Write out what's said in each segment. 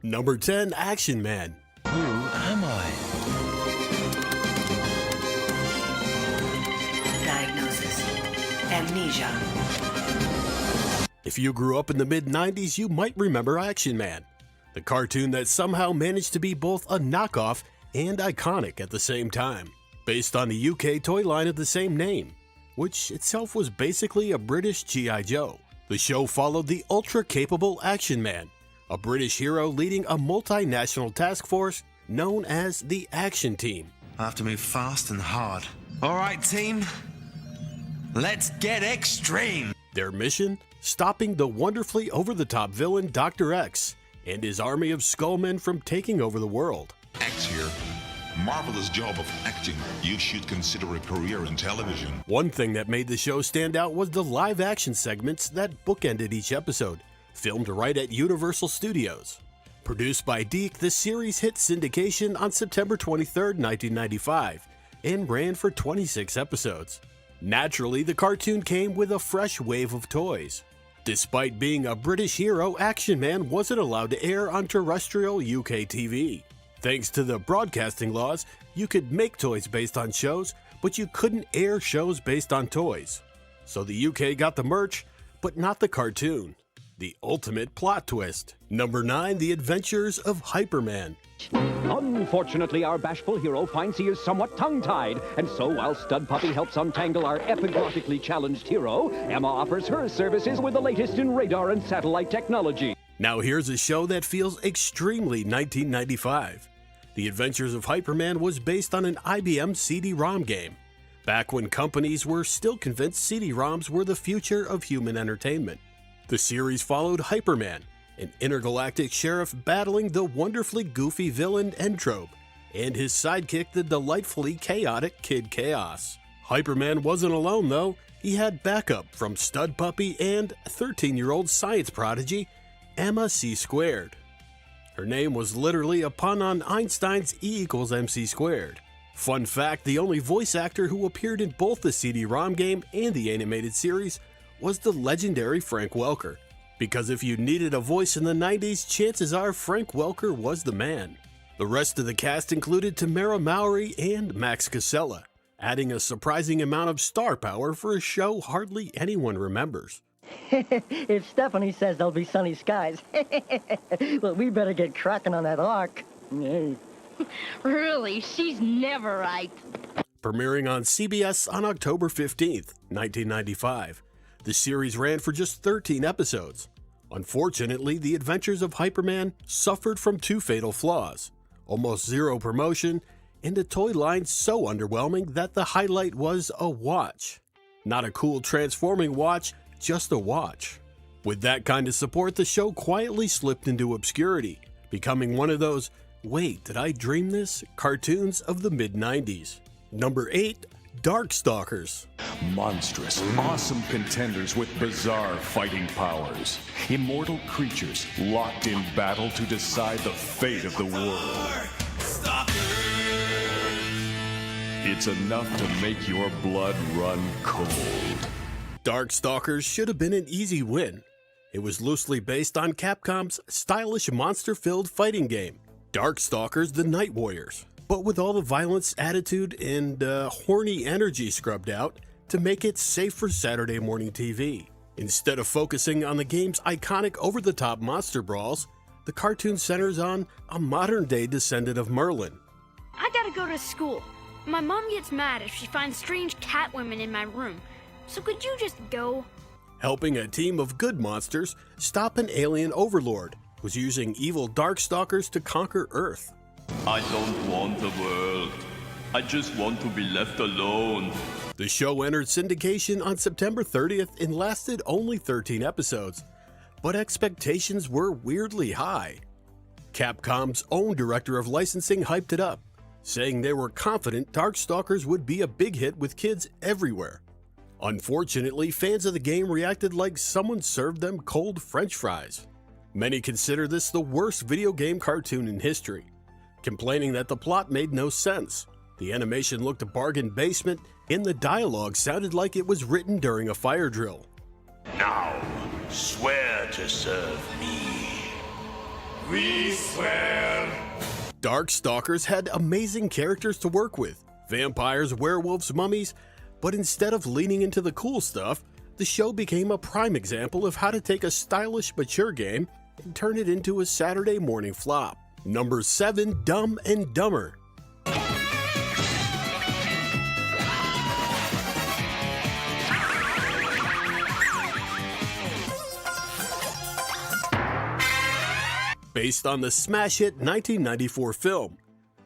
Number 10, Action Man. Who am I? Diagnosis: amnesia. If you grew up in the mid-90s, you might remember Action Man, the cartoon that somehow managed to be both a knockoff and iconic at the same time, based on the UK toy line of the same name, which itself was basically a British G.I. Joe. The show followed the ultra-capable Action Man, a British hero leading a multinational task force known as the Action Team. I have to move fast and hard. All right, team. Let's get extreme. Their mission? Stopping the wonderfully over-the-top villain Dr. X and his army of Skullmen from taking over the world. X here. Marvelous job of acting. You should consider a career in television. One thing that made the show stand out was the live-action segments that bookended each episode, filmed right at Universal Studios. Produced by Deke, the series hit syndication on September 23, 1995, and ran for 26 episodes. Naturally, the cartoon came with a fresh wave of toys. Despite being a British hero, Action Man wasn't allowed to air on terrestrial UK TV. Thanks to the broadcasting laws, you could make toys based on shows, but you couldn't air shows based on toys. So the UK got the merch, but not the cartoon. The ultimate plot twist. Number 9, The Adventures of Hyperman. Unfortunately, our bashful hero finds he is somewhat tongue-tied, and so while Stud Puppy helps untangle our epiglotically challenged hero, Emma offers her services with the latest in radar and satellite technology. Now here's a show that feels extremely 1995. The Adventures of Hyperman was based on an IBM CD-ROM game, back when companies were still convinced CD-ROMs were the future of human entertainment. The series followed Hyperman, an intergalactic sheriff battling the wonderfully goofy villain Entrobe, and his sidekick, the delightfully chaotic Kid Chaos. Hyperman wasn't alone though. He had backup from Stud Puppy and 13-year-old science prodigy Emma C. Squared. Her name was literally a pun on Einstein's E = mc squared. Fun fact, the only voice actor who appeared in both the CD-ROM game and the animated series was the legendary Frank Welker. Because if you needed a voice in the 90s, chances are Frank Welker was the man. The rest of the cast included Tamara Mowry and Max Casella, adding a surprising amount of star power for a show hardly anyone remembers. If Stephanie says there'll be sunny skies, well, we better get cracking on that arc. Really, she's never right. Premiering on CBS on October 15th, 1995, the series ran for just 13 episodes. Unfortunately, The Adventures of Hyperman suffered from 2 fatal flaws: almost zero promotion, and a toy line so underwhelming that the highlight was a watch. Not a cool transforming watch, just a watch. With that kind of support, the show quietly slipped into obscurity, becoming one of those "wait, did I dream this?" cartoons of the mid-90s. Number 8, Darkstalkers. Monstrous, awesome contenders with bizarre fighting powers. Immortal creatures locked in battle to decide the fate of the world. It's enough to make your blood run cold. Darkstalkers should have been an easy win. It was loosely based on Capcom's stylish monster-filled fighting game, Darkstalkers: The Night Warriors, but with all the violence, attitude, and horny energy scrubbed out to make it safe for Saturday morning TV. Instead of focusing on the game's iconic over-the-top monster brawls, the cartoon centers on a modern-day descendant of Merlin. I gotta go to school. My mom gets mad if she finds strange cat women in my room. So could you just go? Helping a team of good monsters stop an alien overlord who's using evil Darkstalkers to conquer Earth. I don't want the world. I just want to be left alone. The show entered syndication on September 30th and lasted only 13 episodes, but expectations were weirdly high. Capcom's own director of licensing hyped it up, saying they were confident Darkstalkers would be a big hit with kids everywhere. Unfortunately, fans of the game reacted like someone served them cold French fries. Many consider this the worst video game cartoon in history, complaining that the plot made no sense. The animation looked a bargain basement, and the dialogue sounded like it was written during a fire drill. Now, swear to serve me. We swear. Darkstalkers had amazing characters to work with, vampires, werewolves, mummies, but instead of leaning into the cool stuff, the show became a prime example of how to take a stylish, mature game and turn it into a Saturday morning flop. Number 7, Dumb and Dumber. Based on the smash hit 1994 film,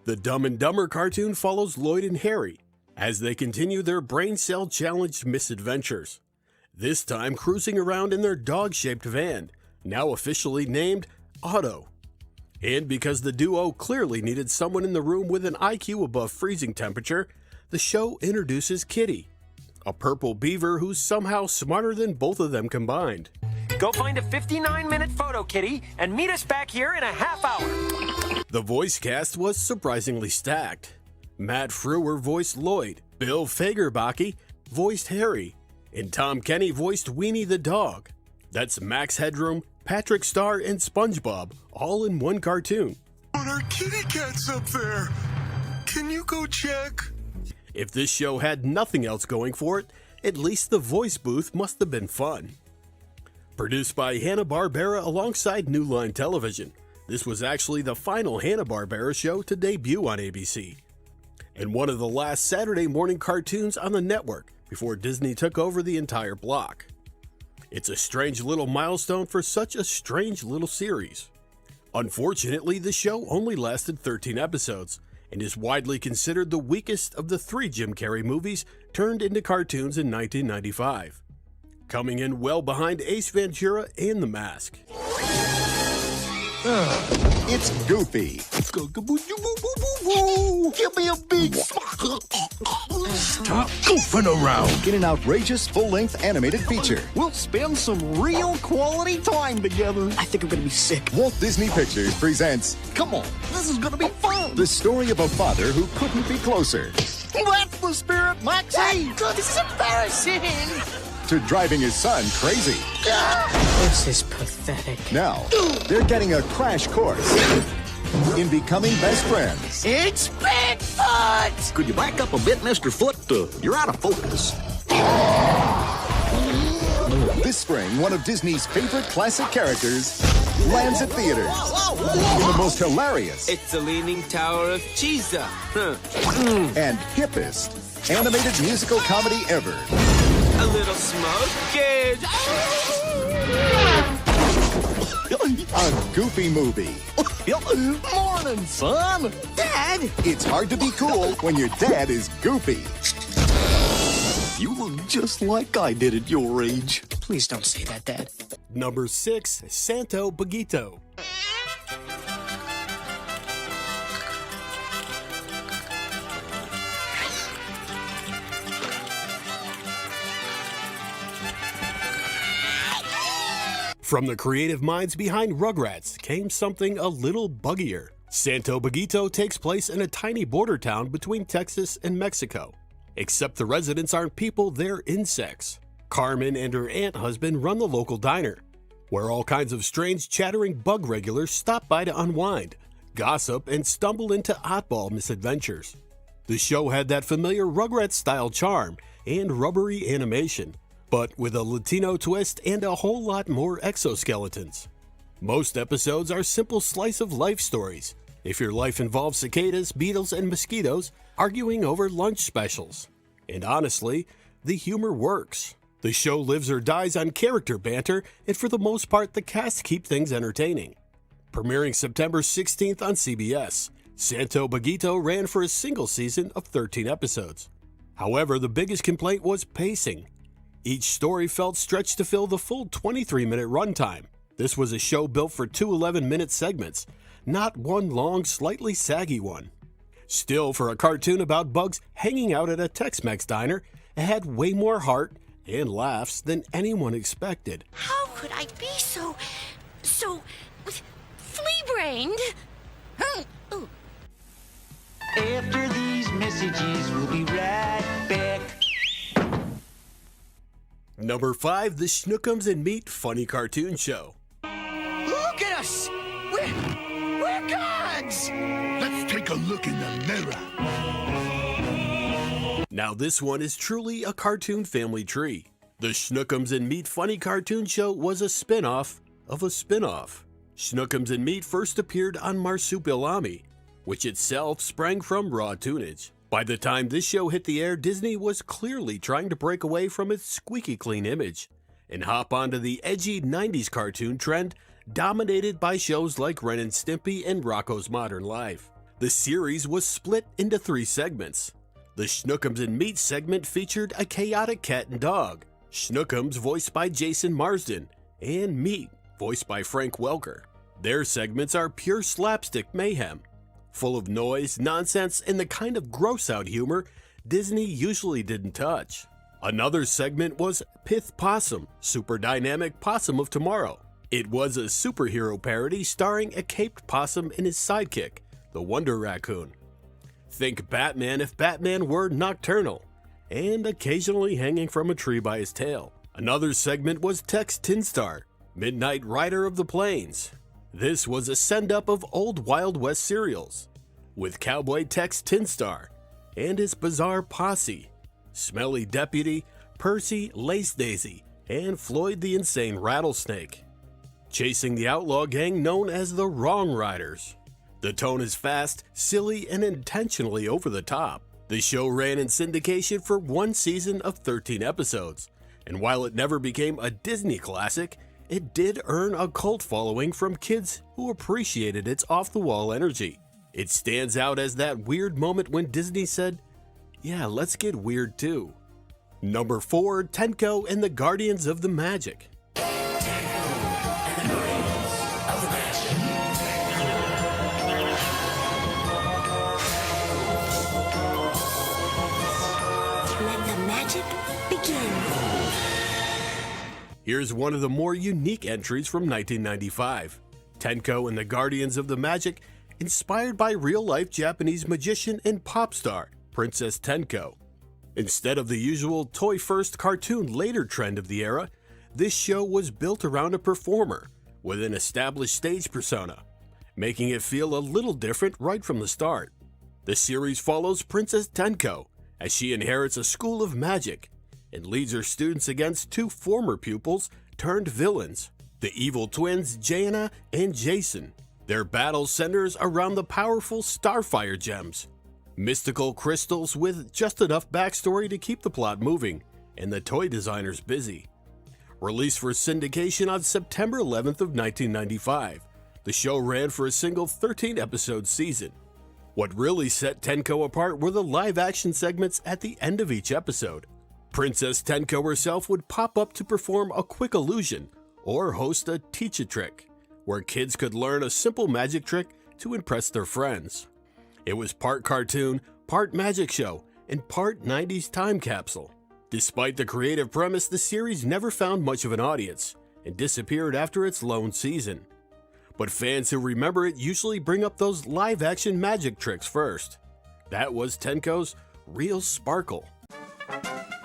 the Dumb and Dumber cartoon follows Lloyd and Harry as they continue their brain cell challenged misadventures, this time cruising around in their dog-shaped van, now officially named Otto. And because the duo clearly needed someone in the room with an IQ above freezing temperature, the show introduces Kitty, a purple beaver who's somehow smarter than both of them combined. Go find a 59-minute photo, Kitty, and meet us back here in a half hour. The voice cast was surprisingly stacked. Matt Frewer voiced Lloyd, Bill Fagerbacke voiced Harry, and Tom Kenny voiced Weenie the dog. That's Max Headroom, Patrick Star, and SpongeBob, all in one cartoon. But our kitty cat's up there. Can you go check? If this show had nothing else going for it, at least the voice booth must have been fun. Produced by Hanna-Barbera alongside New Line Television, this was actually the final Hanna-Barbera show to debut on ABC, and one of the last Saturday morning cartoons on the network before Disney took over the entire block. It's a strange little milestone for such a strange little series. Unfortunately, the show only lasted 13 episodes and is widely considered the weakest of the 3 Jim Carrey movies turned into cartoons in 1995. Coming in well behind Ace Ventura and The Mask. It's Goofy. Give me a big Stop goofing around. Get an outrageous full-length animated feature. We'll spend some real quality time together. I think I'm gonna be sick. Walt Disney Pictures presents Come on, this is gonna be fun. the story of a father who couldn't be closer That's the spirit, Maxie. This is embarrassing. to driving his son crazy. This is pathetic. Now, they're getting a crash course in becoming best friends. It's Bigfoot. Could you back up a bit, Mr. Foot? You're out of focus. This spring, one of Disney's favorite classic characters lands at theaters in the most hilarious It's the Leaning Tower of Cheesa. and hippest animated musical comedy ever. A little smoke, A Goofy movie. Morning, son. Dad! It's hard to be cool when your dad is goofy. You look just like I did at your age. Please don't say that, Dad. Number 6, Santo Bugito. From the creative minds behind Rugrats came something a little buggier. Santo Bugito takes place in a tiny border town between Texas and Mexico. Except the residents aren't people, they're insects. Carmen and her ant husband run the local diner, where all kinds of strange chattering bug regulars stop by to unwind, gossip, and stumble into oddball misadventures. The show had that familiar Rugrats-style charm and rubbery animation, but with a Latino twist and a whole lot more exoskeletons. Most episodes are simple slice-of-life stories, if your life involves cicadas, beetles, and mosquitoes arguing over lunch specials. And honestly, the humor works. The show lives or dies on character banter, and for the most part, the cast keep things entertaining. Premiering September 16th on CBS, Santo Bugito ran for a single season of 13 episodes. However, the biggest complaint was pacing. Each story felt stretched to fill the full 23-minute runtime. This was a show built for 2 11-minute segments, not one long, slightly saggy one. Still, for a cartoon about bugs hanging out at a Tex-Mex diner, it had way more heart and laughs than anyone expected. How could I be so flea-brained? Ooh. After these messages, we'll be right back. Number 5, the Shnookums Meat Funny Cartoon Show. Look at us! kids, let's take a look in the mirror. Now this one is truly a cartoon family tree. The Shnookums Meat funny cartoon show was a spin-off of a spin-off. Shnookums Meat first appeared on Marsupilami, which itself sprang from raw tunage. By the time this show hit the air, Disney was clearly trying to break away from its squeaky clean image and hop onto the edgy 90s cartoon trend dominated by shows like Ren and Stimpy and Rocko's Modern Life. The series was split into 3 segments. The Shnookums Meat segment featured a chaotic cat and dog, Shnookums voiced by Jason Marsden, and Meat voiced by Frank Welker. Their segments are pure slapstick mayhem, full of noise, nonsense, and the kind of gross-out humor Disney usually didn't touch. Another segment was Pith Possum, Super Dynamic Possum of Tomorrow. It was a superhero parody starring a caped possum and his sidekick, the Wonder Raccoon. Think Batman if Batman were nocturnal, and occasionally hanging from a tree by his tail. Another segment was Tex Tinstar, Midnight Rider of the Plains. This was a send-up of old Wild West serials, with Cowboy Tex Tinstar and his bizarre posse, Smelly Deputy, Percy Lace Daisy, and Floyd the Insane Rattlesnake, chasing the outlaw gang known as the Wrong Riders. The tone is fast, silly, and intentionally over the top. The show ran in syndication for 1 season of 13 episodes, and while it never became a Disney classic, it did earn a cult following from kids who appreciated its off-the-wall energy. It stands out as that weird moment when Disney said, "Yeah, let's get weird too." Number 4, Tenko and the Guardians of the Magic. Here's one of the more unique entries from 1995. Tenko and the Guardians of the Magic, inspired by real-life Japanese magician and pop star, Princess Tenko. Instead of the usual toy-first cartoon later trend of the era, this show was built around a performer with an established stage persona, making it feel a little different right from the start. The series follows Princess Tenko as she inherits a school of magic and leads her students against 2 former pupils turned villains, the evil twins Jaina and Jason. Their battle centers around the powerful Starfire gems, mystical crystals with just enough backstory to keep the plot moving and the toy designers busy. Released for syndication on September 11th of 1995, the show ran for a single 13-episode season. What really set Tenko apart were the live-action segments at the end of each episode. Princess Tenko herself would pop up to perform a quick illusion or host a teach-a-trick, where kids could learn a simple magic trick to impress their friends. It was part cartoon, part magic show, and part 90s time capsule. Despite the creative premise, the series never found much of an audience and disappeared after its lone season. But fans who remember it usually bring up those live-action magic tricks first. That was Tenko's real sparkle.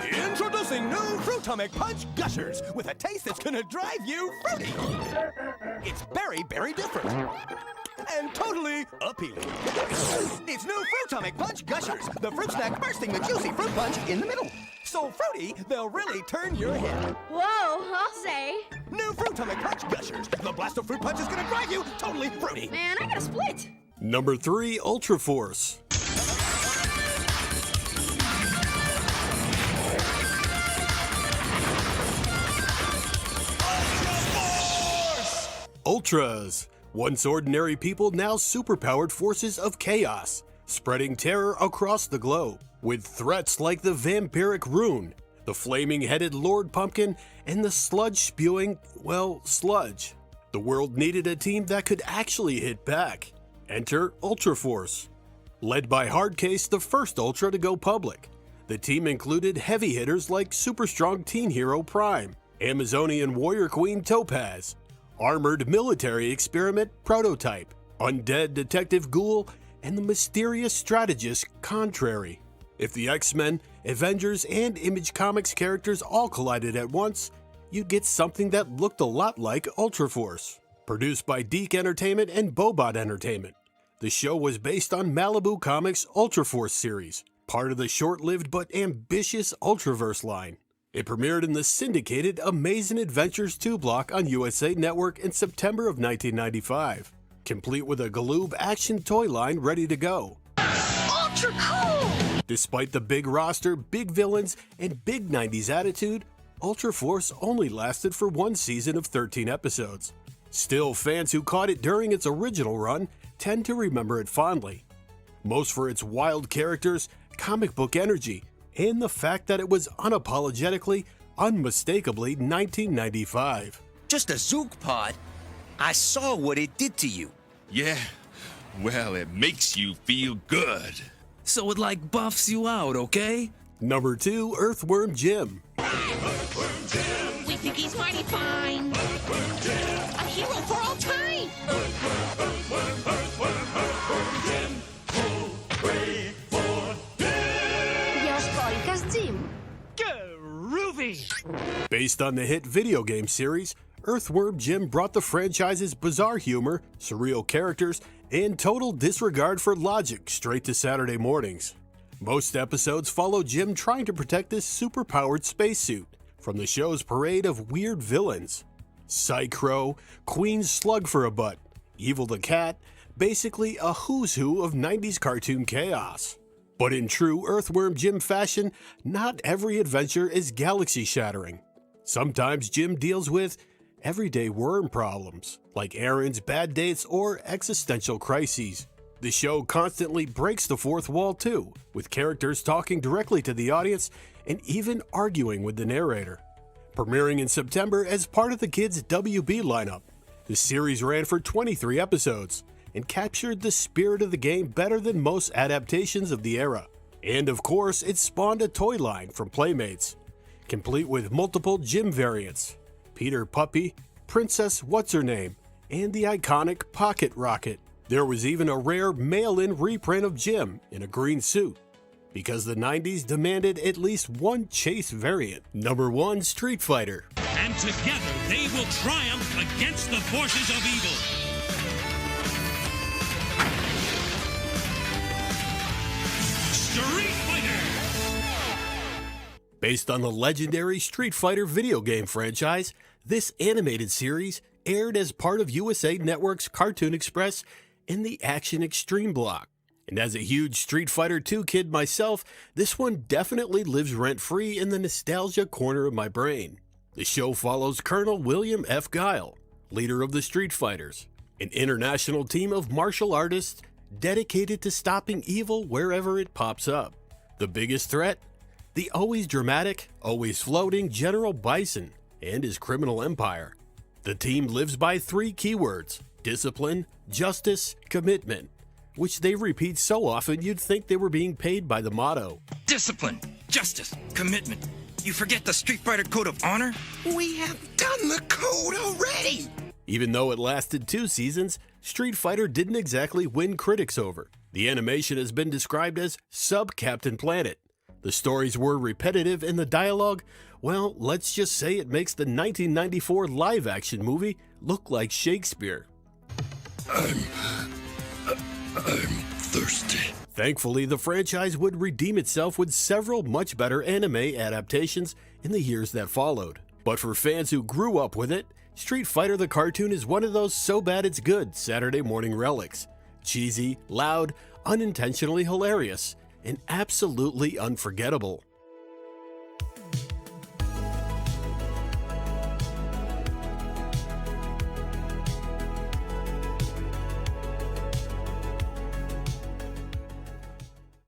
Introducing new Fruitomic Punch Gushers with a taste that's gonna drive you fruity. It's very different and totally appealing. It's new Fruitomic Punch Gushers, the fruit snack bursting the juicy fruit punch in the middle. So fruity, they'll really turn your head. Whoa, I'll say. New Fruitomic Punch Gushers. The blast of fruit punch is gonna drive you totally fruity. Man, I gotta split. Number 3, Ultra Force. Ultras. Once ordinary people, now superpowered forces of chaos, spreading terror across the globe, with threats like the vampiric Rune, the flaming-headed Lord Pumpkin, and the sludge-spewing, sludge. The world needed a team that could actually hit back. Enter Ultra Force. Led by Hardcase, the first Ultra to go public. The team included heavy hitters like super strong teen hero Prime, Amazonian warrior queen Topaz, armored military experiment Prototype, undead detective Ghoul, and the mysterious strategist Contrary. If the X-Men, Avengers, and Image Comics characters all collided at once, you'd get something that looked a lot like Ultra Force. Produced by Deke Entertainment and Bobot Entertainment, The show was based on Malibu Comics' Ultra Force series, part of the short-lived but ambitious Ultraverse line. It premiered in the syndicated Amazing Adventures 2 block on USA Network in September of 1995, complete with a Galoob action toy line ready to go. Ultra cool! Despite the big roster, big villains, and big 90s attitude, Ultra Force only lasted for one season of 13 episodes. Still, fans who caught it during its original run tend to remember it fondly, most for its wild characters, comic book energy, and the fact that it was unapologetically, unmistakably 1995. Just a Zook pod? I saw what it did to you. Yeah, well, it makes you feel good. So it like buffs you out, okay? Number 2, Earthworm Jim. Earthworm Jim. We think he's mighty fine. Earthworm Jim. A hero for all time. Earthworm Jim. Hooray for Jim. Groovy! Based on the hit video game series, Earthworm Jim brought the franchise's bizarre humor, surreal characters, and total disregard for logic straight to Saturday mornings. Most episodes follow Jim trying to protect this super-powered spacesuit from the show's parade of weird villains. Psy-Crow, Queen Slug for a Butt, Evil the Cat, basically a who's who of 90s cartoon chaos. But in true Earthworm Jim fashion, not every adventure is galaxy-shattering. Sometimes Jim deals with everyday worm problems, like errands, bad dates, or existential crises. The show constantly breaks the fourth wall too, with characters talking directly to the audience and even arguing with the narrator. Premiering in September as part of the kids' WB lineup, the series ran for 23 episodes and captured the spirit of the game better than most adaptations of the era. And of course, it spawned a toy line from Playmates, complete with multiple Jim variants: Peter Puppy, Princess What's-Her-Name, and the iconic Pocket Rocket. There was even a rare mail-in reprint of Jim in a green suit, because the 90s demanded at least one chase variant. Number 1, Street Fighter. And together they will triumph against the forces of evil. Street Fighter! Based on the legendary Street Fighter video game franchise, this animated series aired as part of USA Network's Cartoon Express in the Action Extreme block. And as a huge Street Fighter 2 kid myself, this one definitely lives rent-free in the nostalgia corner of my brain. The show follows Colonel William F. Guile, leader of the Street Fighters, an international team of martial artists dedicated to stopping evil wherever it pops up. The biggest threat? The always dramatic, always floating General Bison and his criminal empire. The team lives by 3 keywords: discipline, justice, commitment, which they repeat so often you'd think they were being paid by the motto. Discipline, justice, commitment. You forget the Street Fighter Code of Honor? We have done the code already! Even though it lasted 2 seasons, Street Fighter didn't exactly win critics over. The animation has been described as sub-Captain Planet. The stories were repetitive and the dialogue, well, let's just say it makes the 1994 live-action movie look like Shakespeare. I'm thirsty. Thankfully, the franchise would redeem itself with several much better anime adaptations in the years that followed. But for fans who grew up with it, Street Fighter the cartoon is one of those so bad it's good Saturday morning relics. Cheesy, loud, unintentionally hilarious, and absolutely unforgettable.